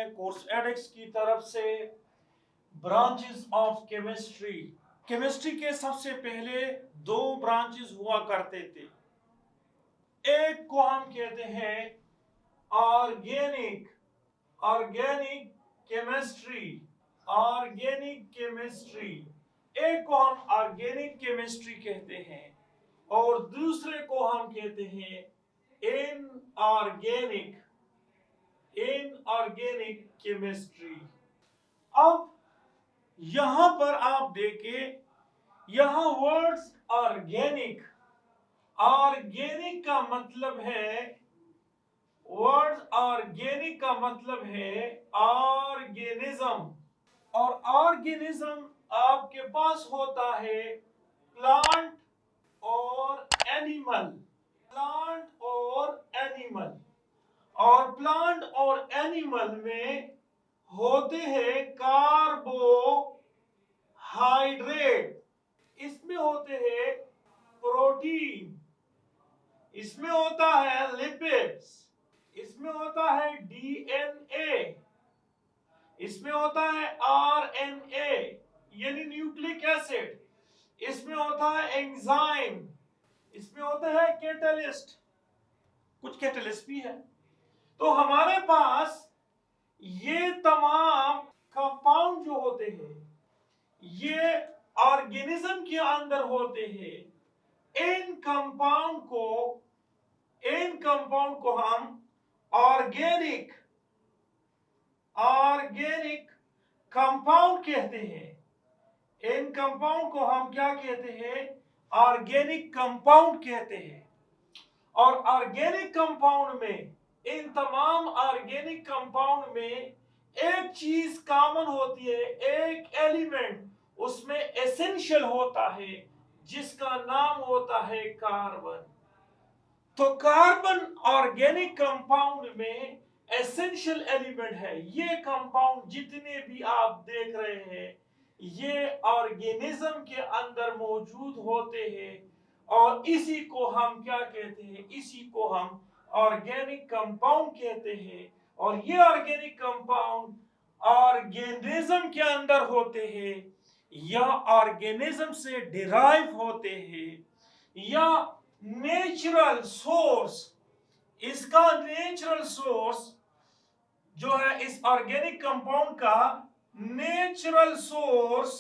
है course addicts की तरफ से ब्रांचेस ऑफ केमिस्ट्री। केमिस्ट्री के सबसे पहले दो ब्रांचेस हुआ करते थे। एक को हम कहते हैं organic organic chemistry organic chemistry एक को हम ऑर्गेनिक केमिस्ट्री कहते हैं और दूसरे को हम कहते हैं इनऑर्गेनिक केमिस्ट्री। अब यहां पर आप देखें, यहां वर्ड्स ऑर्गेनिक ऑर्गेनिक का मतलब है, वर्ड ऑर्गेनिक का मतलब है ऑर्गेनिज्म, और ऑर्गेनिज्म आपके पास होता है प्लांट और एनिमल, प्लांट और एनिमल, और प्लांट और एनिमल में होते हैं कार्बोहाइड्रेट, इसमें होते हैं प्रोटीन, इसमें होता है लिपिड्स, इसमें होता है डीएनए, इसमें होता है आरएनए यानी न्यूक्लिक एसिड, इसमें होता है एंजाइम, इसमें होता है कैटलिस्ट, कुछ कैटलिस्ट भी है। तो हमारे पास ये तमाम कंपाउंड जो होते हैं ये ऑर्गेनिज्म के अंदर होते हैं। इन कंपाउंड को हम ऑर्गेनिक कंपाउंड कहते हैं। इन कंपाउंड को हम क्या कहते हैं? ऑर्गेनिक कंपाउंड कहते हैं। और ऑर्गेनिक कंपाउंड में, इन तमाम ऑर्गेनिक कंपाउंड में एक चीज कॉमन होती है, एक एलिमेंट उसमें एसेंशियल होता है जिसका नाम होता है कार्बन। तो कार्बन ऑर्गेनिक कंपाउंड में एसेंशियल एलिमेंट है। ये कंपाउंड जितने भी आप देख रहे हैं ये ऑर्गेनिज्म के अंदर मौजूद होते हैं और इसी को हम क्या कहते हैं? इसी को हम ऑर्गेनिक कंपाउंड कहते हैं। और ये ऑर्गेनिक कंपाउंड ऑर्गेनिज्म के अंदर होते हैं या ऑर्गेनिज्म से डिराइव होते हैं या नेचुरल सोर्स, इसका नेचुरल सोर्स जो है इस ऑर्गेनिक कंपाउंड का नेचुरल सोर्स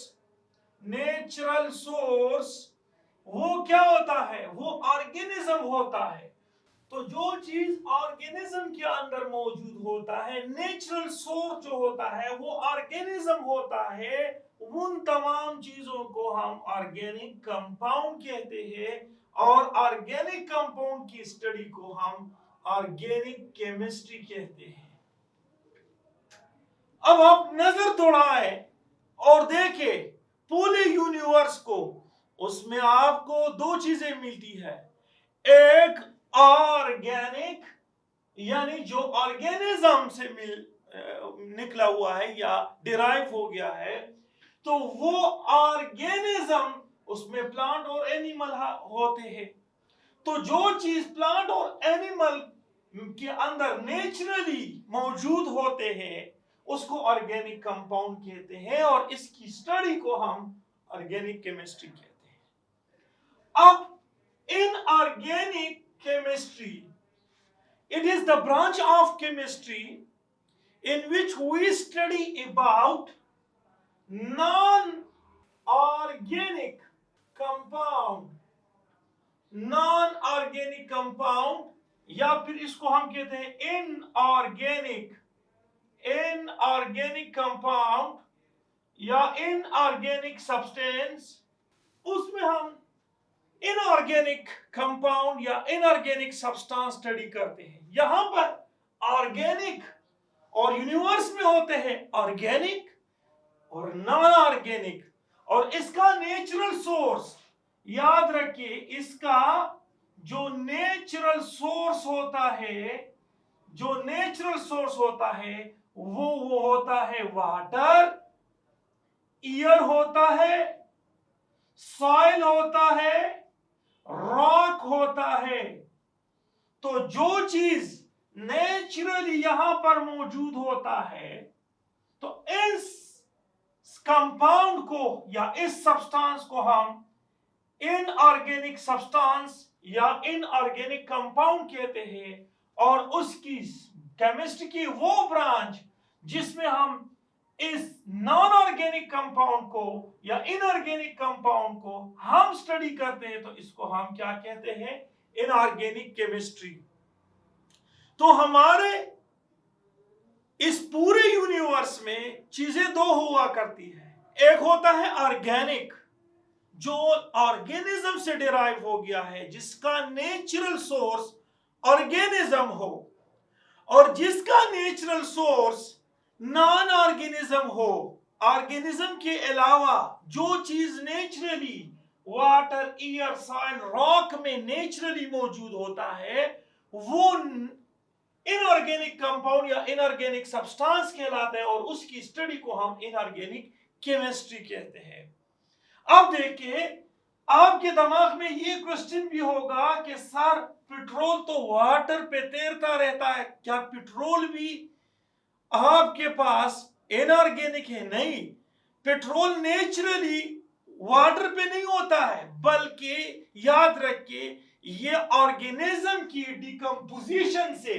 वो क्या होता है? वो ऑर्गेनिज्म होता है। तो जो चीज ऑर्गेनिज्म के अंदर मौजूद होता है, नेचुरल सोर्स जो होता है वो ऑर्गेनिज्म होता है, उन तमाम चीजों को हम ऑर्गेनिक कंपाउंड कहते हैं। और ऑर्गेनिक कंपाउंड की स्टडी को हम ऑर्गेनिक केमिस्ट्री कहते हैं। अब आप नजर दौड़ाएं और देखें पूरे यूनिवर्स को, उसमें आपको दो चीजें मिलती है। एक ऑर्गेनिक यानी जो ऑर्गेनिज्म से निकला हुआ है या डिराइव हो गया है, तो वो ऑर्गेनिज्म उसमें प्लांट और एनिमल होते हैं। तो जो चीज प्लांट और एनिमल के अंदर नेचुरली मौजूद होते हैं उसको ऑर्गेनिक कंपाउंड कहते हैं और इसकी स्टडी को हम ऑर्गेनिक केमिस्ट्री कहते हैं। अब in organic chemistry, it is the branch of chemistry in which we study about non-organic compound या फिर इसको हम कहते हैं inorganic compound या inorganic substance। उसमें हम इनऑर्गेनिक कंपाउंड या इनऑर्गेनिक सब्सटेंस स्टडी करते हैं। यहां पर ऑर्गेनिक और यूनिवर्स में होते हैं ऑर्गेनिक और नॉन ऑर्गेनिक, और इसका नेचुरल सोर्स याद रखिए, इसका जो नेचुरल सोर्स होता है वो होता है वाटर, एयर होता है, सॉइल होता है, रॉक होता है। तो जो चीज नेचुरली यहां पर मौजूद होता है, तो इस कंपाउंड को या इस सब्सटेंस को हम इनऑर्गेनिक सब्सटेंस या इनऑर्गेनिक कंपाउंड कहते हैं। और उसकी केमिस्ट्री की वो ब्रांच जिसमें हम इस नॉन ऑर्गेनिक कंपाउंड को या इनऑर्गेनिक कंपाउंड को हम स्टडी करते हैं, तो इसको हम क्या कहते हैं? Inorganic chemistry. तो हमारे इस पूरे यूनिवर्स में चीजें दो हुआ करती है। एक होता है ऑर्गेनिक, जो ऑर्गेनिज्म से डिराइव हो गया है, जिसका नेचुरल सोर्स ऑर्गेनिज्म हो, और जिसका नेचुरल सोर्स नॉन ऑर्गेनिज्म हो। ऑर्गेनिज्म के अलावा जो चीज naturally water, air, soil, rock में नेचुरली मौजूद होता है, वो इनऑर्गेनिक कंपाउंड या इनऑर्गेनिक सब्सटेंस कहलाता है, और उसकी स्टडी को हम इनऑर्गेनिक केमिस्ट्री कहते हैं। अब देखिए, आपके दिमाग में ये क्वेश्चन भी होगा कि सर, पेट्रोल तो वाटर पे तैरता रहता है, क्या पेट्रोल भी आपके पास इनऑर्गेनिक है? नहीं, पेट्रोल नेचुरली वाटर पे नहीं होता है, बल्कि याद रखिए, ये ऑर्गेनिज्म की डिकम्पोजिशन से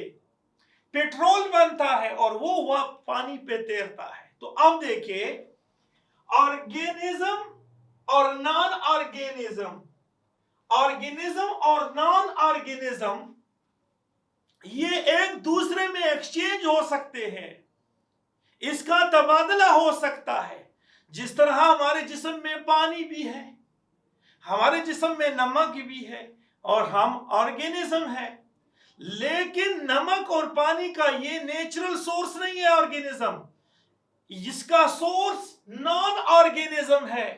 पेट्रोल बनता है और वो पानी पे तैरता है। तो अब देखिए, ऑर्गेनिज्म और नॉन ऑर्गेनिज्म, ऑर्गेनिज्म और नॉन ऑर्गेनिज्म, ये एक दूसरे में एक्सचेंज हो सकते हैं, इसका तबादला हो सकता है। जिस तरह हमारे जिस्म में पानी भी है, हमारे जिस्म में नमक भी है, और हम ऑर्गेनिज्म है, लेकिन नमक और पानी का ये नेचुरल सोर्स नहीं है ऑर्गेनिज्म, इसका सोर्स नॉन ऑर्गेनिज्म है।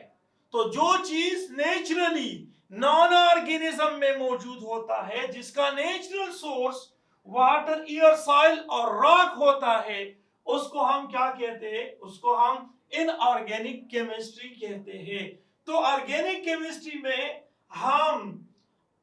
तो जो चीज नेचुरली नॉन ऑर्गेनिज्म में मौजूद होता है, जिसका natural source water, air, soil और रॉक होता है, उसको हम क्या कहते हैं? उसको हम इनऑर्गेनिक केमिस्ट्री कहते हैं। तो ऑर्गेनिक केमिस्ट्री में हम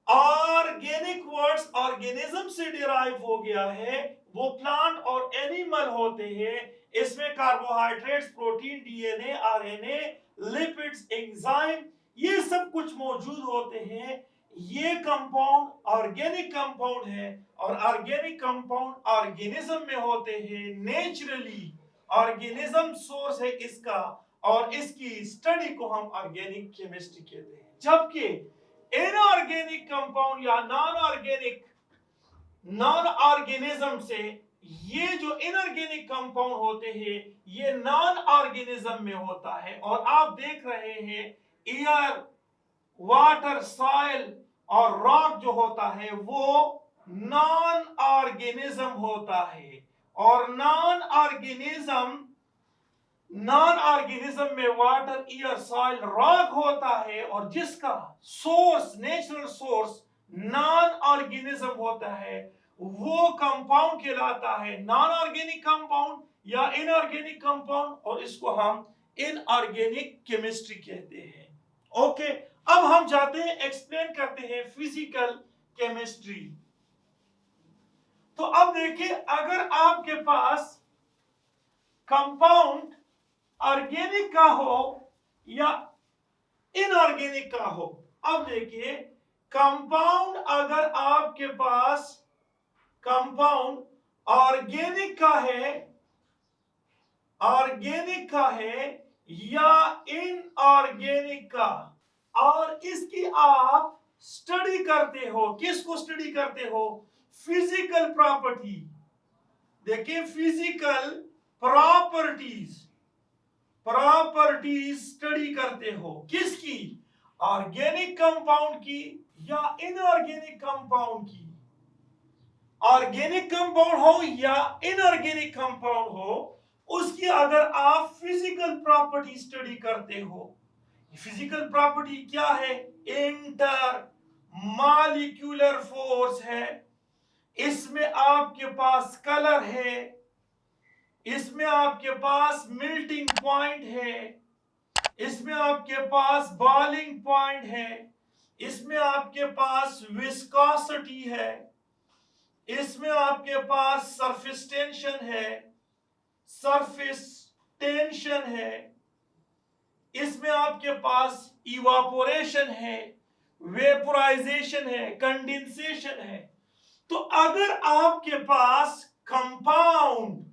ऑर्गेनिक वर्ड्स ऑर्गेनिज्म से डिराइव हो गया है, वो प्लांट और एनिमल होते हैं। इसमें carbohydrates, protein, DNA, RNA, lipids, enzyme, ये सब कुछ मौजूद होते हैं। ये कंपाउंड ऑर्गेनिक कंपाउंड है, और ऑर्गेनिक कंपाउंड ऑर्गेनिज्म में होते हैं, नेचुरली ऑर्गेनिज्म सोर्स है इसका, और इसकी स्टडी को हम ऑर्गेनिक केमिस्ट्री कहते हैं। जबकि इनऑर्गेनिक कंपाउंड या नॉन ऑर्गेनिज्म से ये जो इनऑर्गेनिक कंपाउंड होते हैं, ये नॉन ऑर्गेनिज्म में होता है। और आप देख रहे हैं, एयर, वाटर, सॉइल और रॉक जो होता है, वो नॉन ऑर्गेनिज्म होता है। और नॉन ऑर्गेनिज्म में वाटर, एयर, सॉइल, रॉक होता है, और जिसका source, natural source non organism होता है, वो कंपाउंड कहलाता है नॉन ऑर्गेनिक कंपाउंड या इनऑर्गेनिक कंपाउंड, और इसको हम इनऑर्गेनिक केमिस्ट्री कहते हैं। ओके, अब हम जाते हैं, एक्सप्लेन करते हैं फिजिकल केमिस्ट्री। तो अब देखिए, अगर आपके पास कंपाउंड ऑर्गेनिक का हो या इनऑर्गेनिक का हो, अब देखिए, कंपाउंड अगर आपके पास कंपाउंड ऑर्गेनिक का है या इनऑर्गेनिक का, और इसकी आप स्टडी करते हो, किसको स्टडी करते हो? Physical property. देखिए, फिजिकल प्रॉपर्टीज स्टडी करते हो, किसकी? ऑर्गेनिक कंपाउंड की या इनऑर्गेनिक कंपाउंड की। ऑर्गेनिक कंपाउंड हो या इनऑर्गेनिक कंपाउंड हो, उसकी अगर आप फिजिकल प्रॉपर्टी स्टडी करते हो, फिजिकल प्रॉपर्टी क्या है? इंटर मॉलिक्यूलर फोर्स है, इसमें आपके पास कलर है, इसमें आपके पास मेल्टिंग पॉइंट है, इसमें आपके पास बॉइलिंग पॉइंट है, इसमें आपके पास विस्कोसिटी है, इसमें आपके पास सरफेस टेंशन है, सरफेस टेंशन है, इसमें आपके पास इवापोरेशन है, वेपोराइजेशन है, कंडेंसेशन है। तो अगर आपके पास कंपाउंड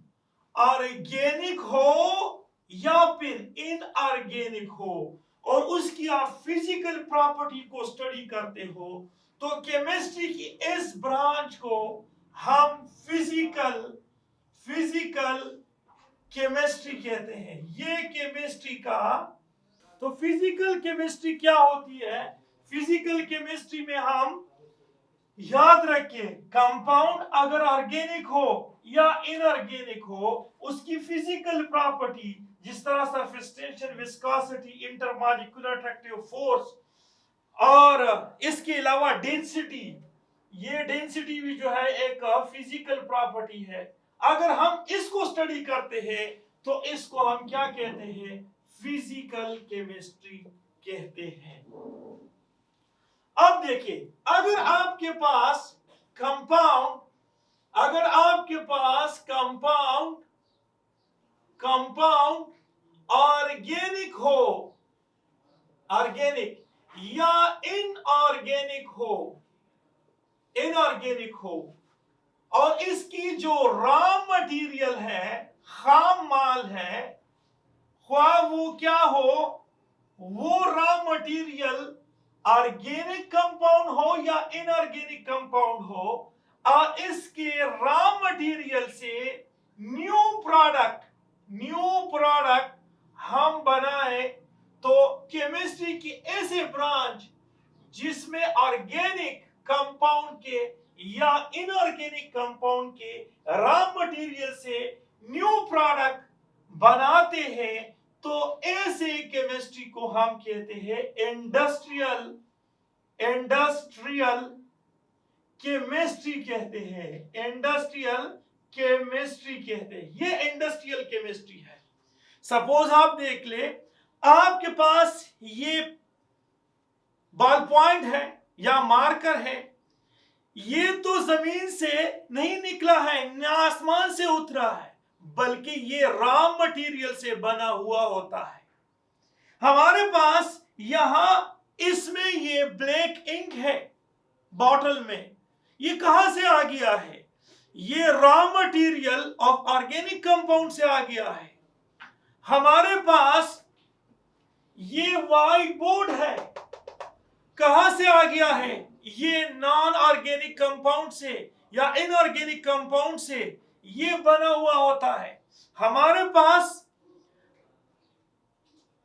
ऑर्गेनिक हो या फिर इनऑर्गेनिक हो और उसकी आप फिजिकल प्रॉपर्टी को स्टडी करते हो, तो केमिस्ट्री की इस ब्रांच को हम फिजिकल केमिस्ट्री कहते हैं। ये केमिस्ट्री का, तो फिजिकल केमिस्ट्री क्या होती है? फिजिकल केमिस्ट्री में हम याद रखें, कंपाउंड अगर ऑर्गेनिक हो या इनऑर्गेनिक हो, उसकी फिजिकल प्रॉपर्टी, जिस तरह surface tension, viscosity, intermolecular attractive force और इसके अलावा डेंसिटी, ये डेंसिटी भी जो है एक फिजिकल प्रॉपर्टी है। अगर हम इसको स्टडी करते हैं तो इसको हम क्या कहते हैं? फिजिकल केमिस्ट्री कहते हैं। अब देखिए, अगर आपके पास कंपाउंड ऑर्गेनिक हो, ऑर्गेनिक या इनऑर्गेनिक हो और इसकी जो रॉ मटेरियल है, खाम माल है, ख्वाह वो क्या हो, वो रॉ मटेरियल ऑर्गेनिक कंपाउंड हो या इनऑर्गेनिक कंपाउंड हो, और इसके रॉ मटेरियल से न्यू प्रोडक्ट हम बनाए, तो केमिस्ट्री की ऐसे ब्रांच जिसमें ऑर्गेनिक कंपाउंड के या इनऑर्गेनिक कंपाउंड के रॉ मटेरियल से न्यू प्रोडक्ट बनाते हैं, तो ऐसे केमिस्ट्री को हम कहते हैं इंडस्ट्रियल केमिस्ट्री कहते हैं। इंडस्ट्रियल केमिस्ट्री कहते हैं, ये इंडस्ट्रियल केमिस्ट्री है। सपोज आप देख ले, आपके पास ये बॉल पॉइंट है या मार्कर है, ये तो जमीन से नहीं निकला है, न आसमान से उतरा है, बल्कि ये रॉ मटेरियल से बना हुआ होता है। हमारे पास यहां इसमें ये ब्लैक इंक है बॉटल में, ये कहां से आ गया है? ये raw material of organic compound से आ गया है। हमारे पास ये व्हाइट बोर्ड है, कहां से आ गया है? ये नॉन ऑर्गेनिक कंपाउंड से या इनऑर्गेनिक कंपाउंड से ये बना हुआ होता है। हमारे पास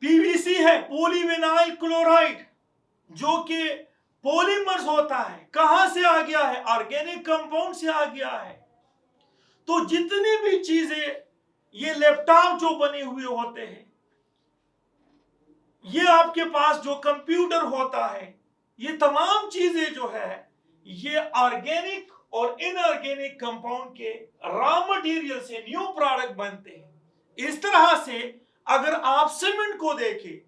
पीवीसी है, पॉलीविनाइल क्लोराइड, जो कि पॉलीमर्स होता है, कहां से आ गया है? ऑर्गेनिक कंपाउंड से आ गया है। तो जितनी भी चीजें, ये लैपटॉप जो बने हुए होते हैं, ये आपके पास जो कंप्यूटर होता है, ये तमाम चीजें जो है ये ऑर्गेनिक और इनऑर्गेनिक कंपाउंड के रॉ मटेरियल से न्यू प्रोडक्ट बनते हैं। इस तरह से अगर आप सीमेंट को देखें,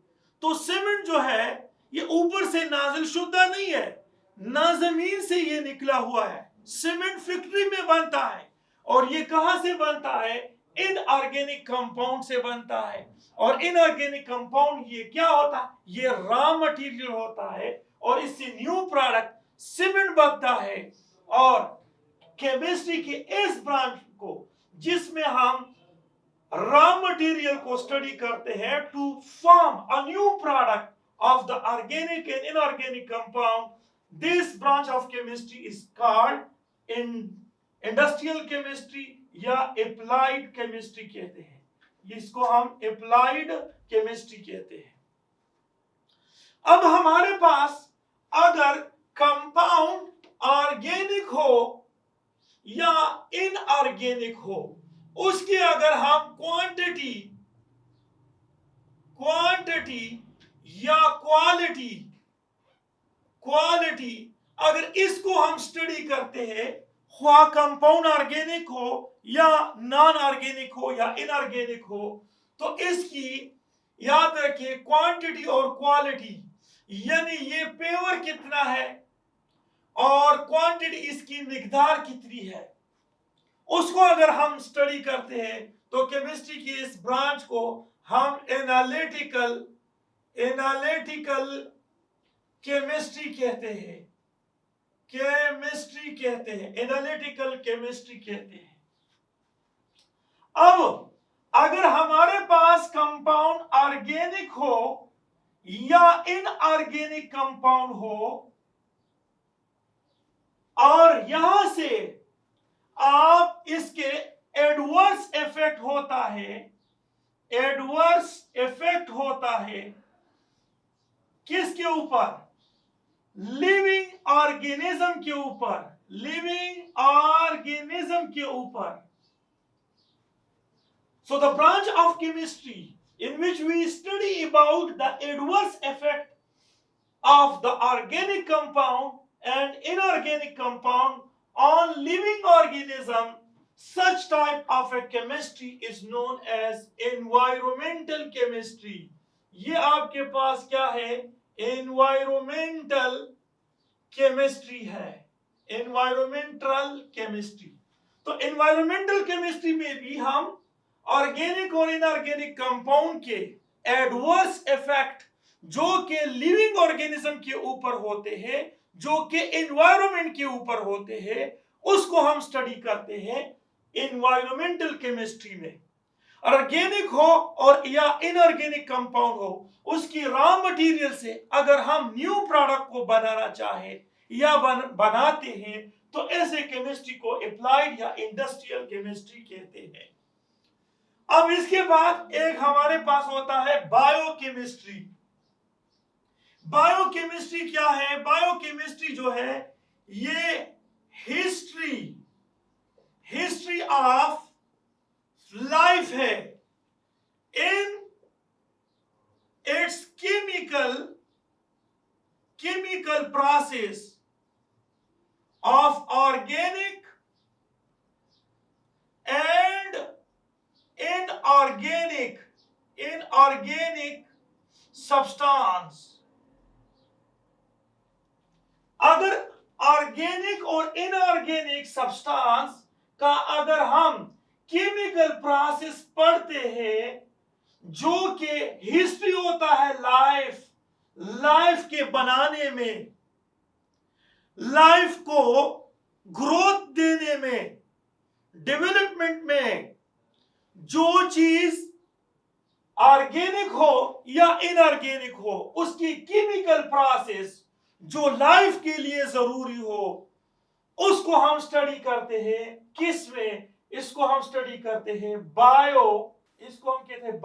तो सीमेंट जो है ये ऊपर से नाजिल शुदा नहीं है, ना जमीन से ये निकला हुआ है। सीमेंट फैक्ट्री में बनता है, और ये कहां से बनता है? इनऑर्गेनिक कंपाउंड से बनता है। और इनऑर्गेनिक कंपाउंड ये क्या होता है? ये रॉ मटेरियल होता है, और इससे न्यू प्रोडक्ट सीमेंट बनता है। और केमिस्ट्री की इस ब्रांच को, जिसमें हम रॉ मटेरियल को स्टडी करते हैं to form a new product of the organic and inorganic compound, this branch of chemistry is called industrial chemistry या applied chemistry कहते हैं। इसको हम applied chemistry कहते हैं। अब हमारे पास अगर कंपाउंड ऑर्गेनिक हो या इनऑर्गेनिक हो, उसकी अगर हम क्वांटिटी या क्वालिटी अगर इसको हम स्टडी करते हैं, ख्वाह कंपाउंड ऑर्गेनिक हो या नॉन ऑर्गेनिक हो या इनऑर्गेनिक हो, तो इसकी याद रखिए क्वांटिटी और क्वालिटी, यानी ये पेवर कितना है और क्वांटिटी, इसकी मिकदार कितनी है, उसको अगर हम स्टडी करते हैं तो केमिस्ट्री की इस ब्रांच को हम एनालिटिकल केमिस्ट्री कहते हैं, एनालिटिकल केमिस्ट्री कहते हैं। अब अगर हमारे पास कंपाउंड ऑर्गेनिक हो या इनऑर्गेनिक कंपाउंड हो और यहां से आप इसके एडवर्स इफेक्ट होता है किसके ऊपर, लिविंग ऑर्गेनिज्म के ऊपर। So the branch of chemistry in which we study about the adverse effect of the organic compound and inorganic compound on living organism, such type of a chemistry is known as environmental chemistry. ये आपके पास क्या है, environmental chemistry है, environmental chemistry। तो environmental chemistry में भी हम organic और इनऑर्गेनिक कंपाउंड के एडवर्स इफेक्ट जो कि लिविंग ऑर्गेनिज्म के ऊपर होते हैं, जो कि एनवायरनमेंट के ऊपर होते हैं, उसको हम स्टडी करते हैं एनवायरमेंटल केमिस्ट्री में। ऑर्गेनिक हो और या इनऑर्गेनिक कंपाउंड हो, उसकी रॉ मटेरियल से अगर हम न्यू प्रोडक्ट को बनाना चाहे या बनाते हैं तो ऐसे केमिस्ट्री को अप्लाइड या इंडस्ट्रियल केमिस्ट्री कहते हैं। अब इसके बाद एक हमारे पास होता है बायोकेमिस्ट्री। बायोकेमिस्ट्री क्या है? बायोकेमिस्ट्री जो है ये हिस्ट्री ऑफ लाइफ है in its chemical process of organic and inorganic substance। अगर ऑर्गेनिक और इनऑर्गेनिक सब्सटेंस का अगर हम केमिकल प्रोसेस पढ़ते हैं, जो कि हिस्ट्री होता है लाइफ के बनाने में, लाइफ को ग्रोथ देने में, डेवलपमेंट में, जो चीज ऑर्गेनिक हो या इनऑर्गेनिक हो, उसकी केमिकल प्रोसेस जो लाइफ के लिए जरूरी हो, उसको हम स्टडी करते हैं किस में? इसको हम स्टडी करते हैं इसको हम कहते हैं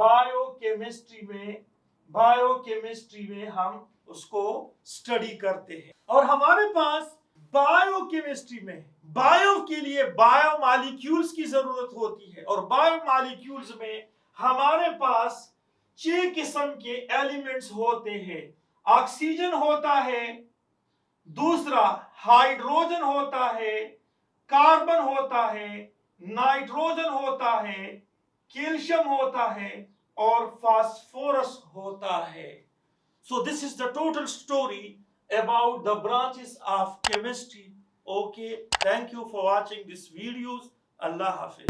बायोकेमिस्ट्री में हम उसको स्टडी करते हैं। और हमारे पास बायोकेमिस्ट्री में बायो के लिए बायोमॉलिक्यूल्स की जरूरत होती है, और बायोमॉलिक्यूल्स में हमारे पास 6 किस्म के एलिमेंट्स होते हैं। ऑक्सीजन होता है, दूसरा हाइड्रोजन होता है, कार्बन होता है, नाइट्रोजन होता है, कैल्शियम होता है और फास्फोरस होता है। So this is the total story about the branches of chemistry. Okay, thank you for watching this videos. Allah Hafiz.